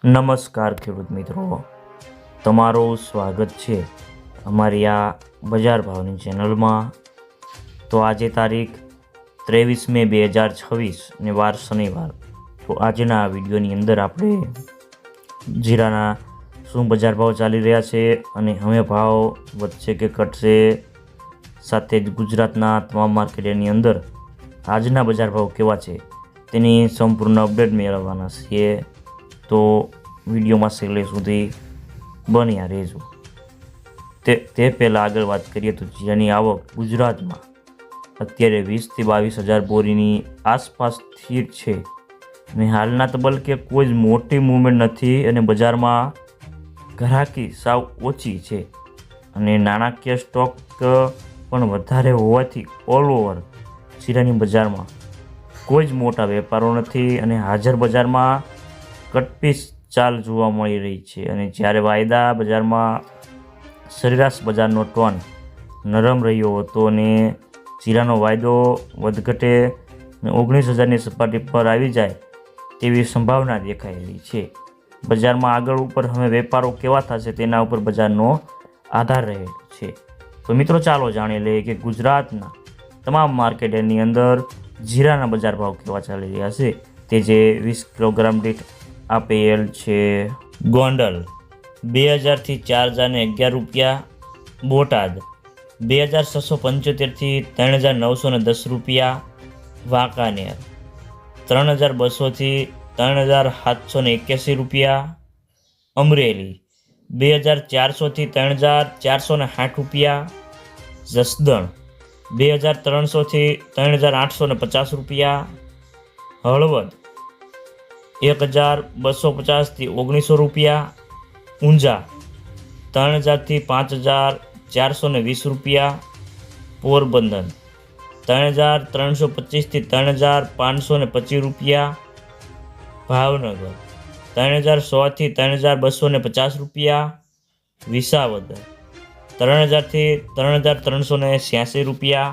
નમસ્કાર ખેડૂત મિત્રો, તમારું સ્વાગત છે અમારી આ બજાર ભાવની ચેનલમાં। તો આજે તારીખ 23 મે 2026 ને વાર શનિવાર। તો આજના આ વિડીયોની અંદર આપણે જીરાના શું બજાર ભાવ ચાલી રહ્યા છે અને હવે ભાવ વધશે કે ઘટશે, સાથે જ ગુજરાતના તમામ માર્કેટની અંદર આજના બજાર ભાવ કેવા છે તેની સંપૂર્ણ અપડેટ મેળવવાના છીએ। તો વિડીયોમાં છેલ્લે સુધી બન્યા રહેજો। તે પહેલાં આગળ વાત કરીએ તો જીરાની આવક ગુજરાતમાં અત્યારે 20 થી 22 હજાર બોરીની આસપાસ સ્થિર છે અને હાલના તબક્કે કોઈ જ મોટી મૂવમેન્ટ નથી અને બજારમાં ગ્રાહકી સાવ ઓછી છે અને નાણાકીય સ્ટોક પણ વધારે હોવાથી ઓલ ઓવર જીરાની બજારમાં કોઈ જ મોટા વેપારો નથી અને હાજર બજારમાં કટપીસ ચાલ જોવા મળી રહી છે। અને જ્યારે વાયદા બજારમાં સરેરાશ બજારનો ટોન નરમ રહ્યો હતો અને જીરાનો વાયદો વધઘટે 19,000ની સપાટી પર આવી જાય તેવી સંભાવના દેખાઈ રહી છે। બજારમાં આગળ ઉપર હવે વેપારો કેવા થશે તેના ઉપર બજારનો આધાર રહેલો છે। તો મિત્રો ચાલો જાણી લઈએ કે ગુજરાતના તમામ માર્કેટની અંદર જીરાના બજાર ભાવ કેવા ચાલી રહ્યા છે। તે જે 20 કિલોગ્રામ દીઠ આપેલ છે। ગોંડલ 2000 થી 4011 રૂપિયા, બોટાદ 2675 થી 3910 રૂપિયા, વાંકાનેર 3200 થી 3781 રૂપિયા, અમરેલી 2400 થી 3460 રૂપિયા, જસદણ 2300 થી 3850 રૂપિયા, હળવદ 1250 થી 1900 રૂપિયા, ઊંઝા 3000 થી 5420 રૂપિયા, પોરબંદર 3325 થી 3525 રૂપિયા, ભાવનગર 3100 થી 3250 રૂપિયા, વિસાવદર 3000 થી 3386 રૂપિયા,